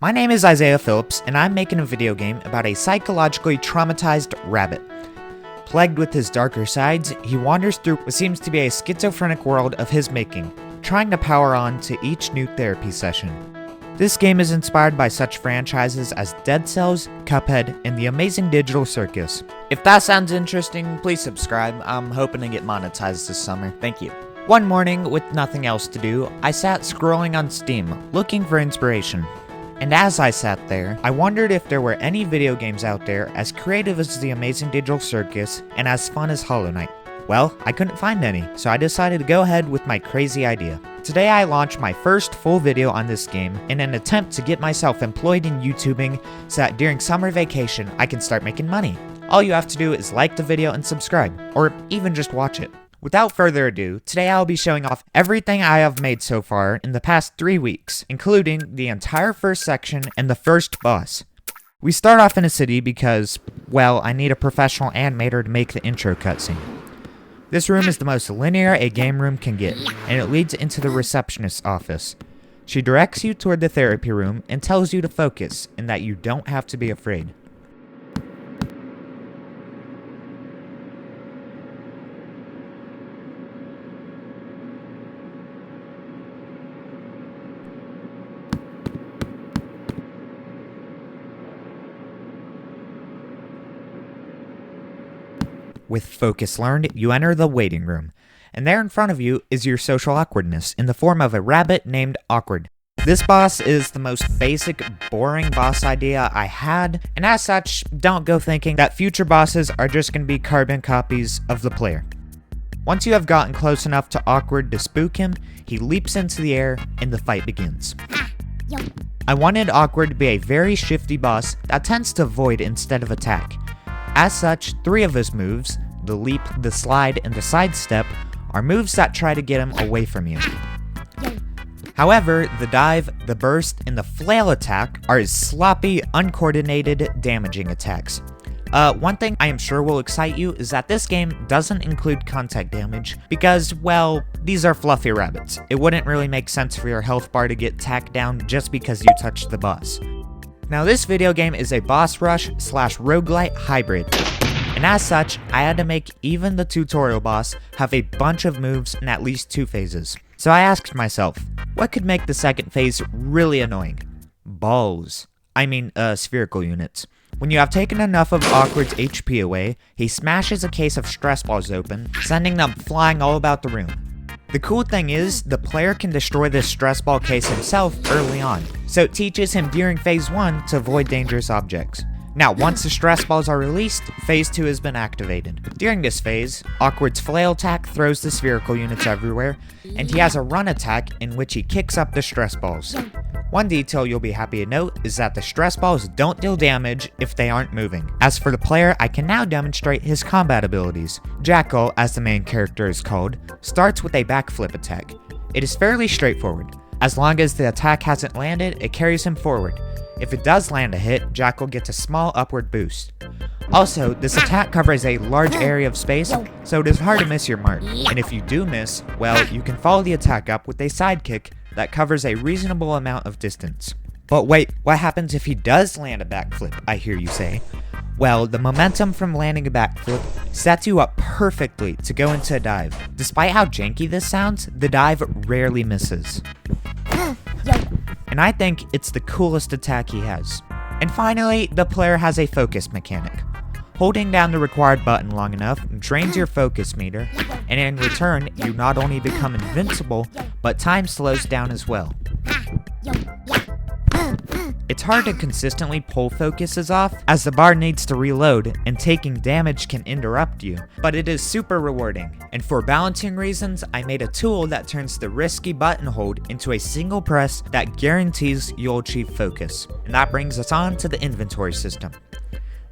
My name is Isaiah Phillips, and I'm making a video game about a psychologically traumatized rabbit. Plagued with his darker sides, he wanders through what seems to be a schizophrenic world of his making, trying to power on to each new therapy session. This game is inspired by such franchises as Dead Cells, Cuphead, and The Amazing Digital Circus. If that sounds interesting, please subscribe. I'm hoping to get monetized this summer. Thank you. One morning, with nothing else to do, I sat scrolling on Steam, looking for inspiration. And as I sat there, I wondered if there were any video games out there as creative as The Amazing Digital Circus and as fun as Hollow Knight. Well, I couldn't find any, so I decided to go ahead with my crazy idea. Today I launched my first full video on this game in an attempt to get myself employed in YouTubing so that during summer vacation I can start making money. All you have to do is like the video and subscribe, or even just watch it. Without further ado, today I'll be showing off everything I have made so far in the past 3 weeks, including the entire first section and the first boss. We start off in a city because, well, I need a professional animator to make the intro cutscene. This room is the most linear a game room can get, and it leads into the receptionist's office. She directs you toward the therapy room and tells you to focus and that you don't have to be afraid. With focus learned, you enter the waiting room, and there in front of you is your social awkwardness in the form of a rabbit named Awkward. This boss is the most basic, boring boss idea I had, and as such, don't go thinking that future bosses are just going to be carbon copies of the player. Once you have gotten close enough to Awkward to spook him, he leaps into the air, and the fight begins. I wanted Awkward to be a very shifty boss that tends to avoid instead of attack. As such, 3 of his moves, the leap, the slide, and the sidestep, are moves that try to get him away from you. However, the dive, the burst, and the flail attack are his sloppy, uncoordinated, damaging attacks. One thing I am sure will excite you is that this game doesn't include contact damage because, well, these are fluffy rabbits. It wouldn't really make sense for your health bar to get tacked down just because you touched the boss. Now this video game is a boss rush / roguelite hybrid, and as such, I had to make even the tutorial boss have a bunch of moves in at least 2 phases. So I asked myself, what could make the second phase really annoying? Balls. I mean, spherical units. When you have taken enough of Awkward's HP away, he smashes a case of stress balls open, sending them flying all about the room. The cool thing is, the player can destroy this stress ball case himself early on, so it teaches him during phase 1 to avoid dangerous objects. Now, once the stress balls are released, phase 2 has been activated. During this phase, Awkward's flail attack throws the spherical units everywhere, and he has a run attack in which he kicks up the stress balls. One detail you'll be happy to note is that the stress balls don't deal damage if they aren't moving. As for the player, I can now demonstrate his combat abilities. Jackal, as the main character is called, starts with a backflip attack. It is fairly straightforward. As long as the attack hasn't landed, it carries him forward. If it does land a hit, Jackal gets a small upward boost. Also, this attack covers a large area of space, so it is hard to miss your mark. And if you do miss, well, you can follow the attack up with a sidekick that covers a reasonable amount of distance. But wait, what happens if he does land a backflip, I hear you say? Well, the momentum from landing a backflip sets you up perfectly to go into a dive. Despite how janky this sounds, the dive rarely misses. And I think it's the coolest attack he has. And finally, the player has a focus mechanic. Holding down the required button long enough drains your focus meter, and in return, you not only become invincible, but time slows down as well. It's hard to consistently pull focuses off, as the bar needs to reload, and taking damage can interrupt you, but it is super rewarding. And for balancing reasons, I made a tool that turns the risky button hold into a single press that guarantees you'll achieve focus. And that brings us on to the inventory system.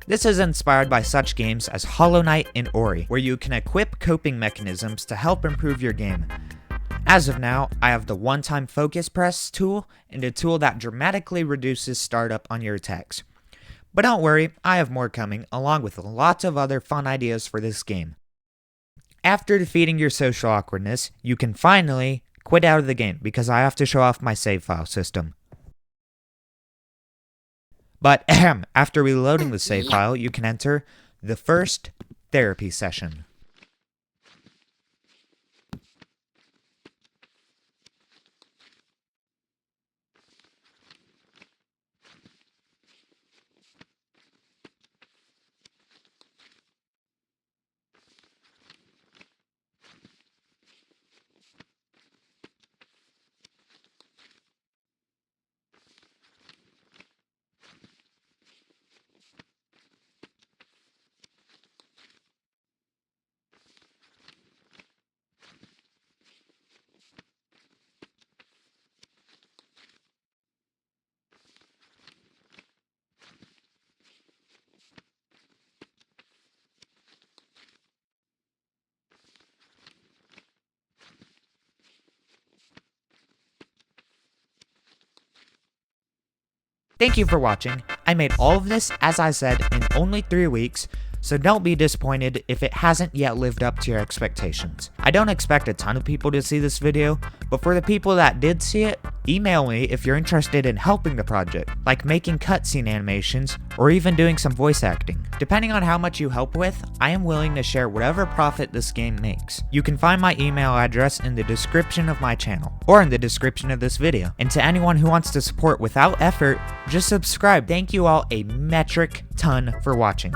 This is inspired by such games as Hollow Knight and Ori, where you can equip coping mechanisms to help improve your game. As of now, I have the one-time focus press tool and a tool that dramatically reduces startup on your attacks. But don't worry, I have more coming, along with lots of other fun ideas for this game. After defeating your social awkwardness, you can finally quit out of the game because I have to show off my save file system. But after reloading the save file, you can enter the first therapy session. Thank you for watching. I made all of this, as I said, in only 3 weeks, so don't be disappointed if it hasn't yet lived up to your expectations. I don't expect a ton of people to see this video, but for the people that did see it, email me if you're interested in helping the project, like making cutscene animations, or even doing some voice acting. Depending on how much you help with, I am willing to share whatever profit this game makes. You can find my email address in the description of my channel, or in the description of this video. And to anyone who wants to support without effort, just subscribe. Thank you all a metric ton for watching.